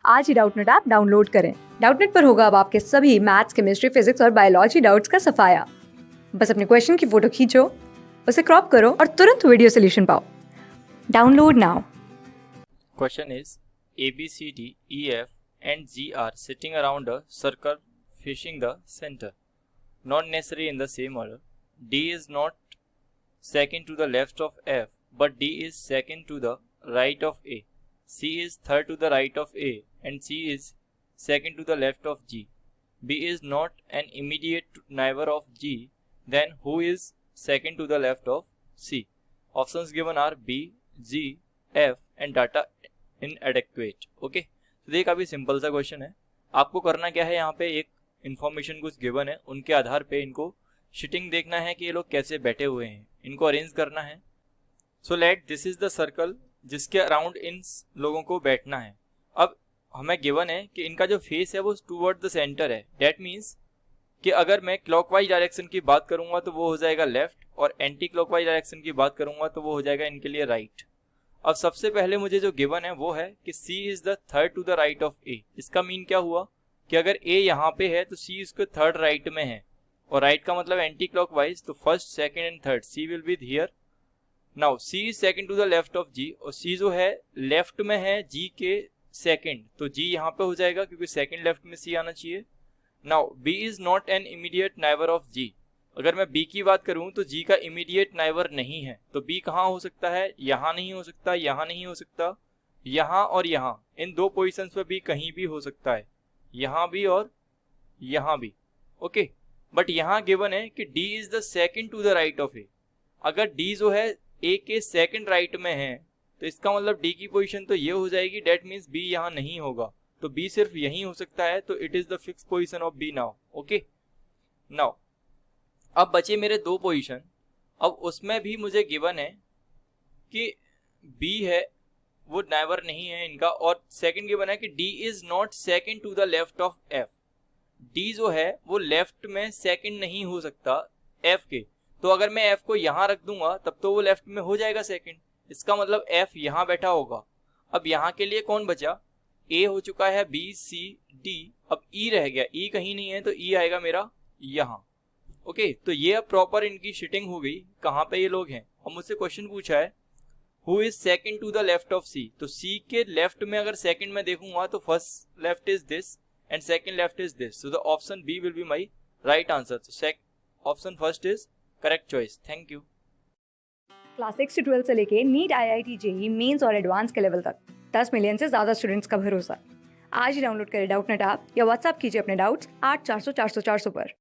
आज ही Doubtnut app download करें। Doubtnut पर होगा अब आपके सभी मैथ्स, केमिस्ट्री, फिजिक्स और बायोलॉजी डाउट्स का सफाया। बस अपने क्वेश्चन की फोटो खींचो, उसे क्रॉप करो और तुरंत वीडियो सोल्यूशन पाओ। Download now. Question is A, B, C, D, E, F and G are sitting around a circle facing the center. Not necessarily in the same order. D is not second to the left of F, but D is second to the right of A. C is third to the right of A and C is second to the left of G. B is not an immediate neighbor of G, then who is second to the left of C? Options given are B, G, F and data inadequate. Okay, तो ये काफी simple सा question है। आपको करना क्या है, यहाँ पे एक इंफॉर्मेशन कुछ गिवन है, उनके आधार पे इनको शिटिंग देखना है कि ये लोग कैसे बैठे हुए हैं, इनको अरेंज करना है। So let this is the circle जिसके अराउंड इन लोगों को बैठना है। अब हमें गिवन है कि इनका जो फेस है वो टूवर्ड द सेंटर है। डेट मीन्स कि अगर मैं क्लॉकवाइज डायरेक्शन की बात करूंगा तो वो हो जाएगा लेफ्ट, और एंटी क्लॉकवाइज डायरेक्शन की बात करूंगा तो वो हो जाएगा इनके लिए राइट। अब सबसे पहले मुझे जो गिवन है वो है कि C is the third to the right of A। इसका मीन क्या हुआ कि अगर A यहाँ पे है तो C इसके थर्ड राइट में है, और राइट का मतलब एंटी क्लॉकवाइज, तो first, second and third C will be here. Now C is second to the left of G, और C जो है लेफ्ट में है G के सेकंड, तो G यहाँ पे हो जाएगा क्योंकि सेकंड लेफ्ट में C आना चाहिए। Now B is not an immediate neighbour of G। अगर मैं B की बात करूं तो G का इमीडिएट नाइबर नहीं है, तो B कहाँ हो सकता है? यहाँ नहीं हो सकता, यहाँ नहीं हो सकता, यहाँ और यहाँ, इन दो पोजीशंस पे B कहीं भी हो सकता है, यहाँ भी और यहाँ भी। ओके, बट यहाँ गिवन है कि D is the second to the right of A। अगर D जो है A के सेकंड राइट में है तो इसका मतलब D की पोजीशन तो ये हो जाएगी, डेट मीन्स B यहाँ नहीं होगा, तो B सिर्फ यहीं हो सकता है, तो it is the fix position of B now. Okay, now अब बचे मेरे दो पोजीशन। अब उसमें भी मुझे गिवन है कि B है वो नाइबर नहीं है इनका, और सेकंड गिवन है कि D is not second to the left of F। D जो है वो लेफ्ट में सेकंड नहीं हो सकता F के, तो अगर मैं F को यहाँ रख दूंगा तब तो वो लेफ्ट में हो जाएगा सेकंड। इसका मतलब F यहाँ बैठा होगा। अब यहाँ के लिए कौन बचा? A हो चुका है, B, C, D, अब E रह गया। E कहीं नहीं है तो E आएगा मेरा यहाँ। ओके, तो ये अब प्रॉपर इनकी शिटिंग हो गई। कहाँ पे ये लोग हैं? अब मुझसे क्वेश्चन पूछा है who is second to the left of C, तो C के लेफ्ट में अगर सेकंड में देखूंगा तो first left is this and second left is this, so the option B will be my right answer. So option first is correct choice. Thank you. Class 6 से 12 से लेके नीट, IIT, JEE मेंस और advance के level तक 10 million से ज्यादा students का भरोसा। आज ही डाउनलोड करें डाउटनेट ऐप या व्हाट्सएप कीजिए अपने डाउट्स 8400 400 400 पर।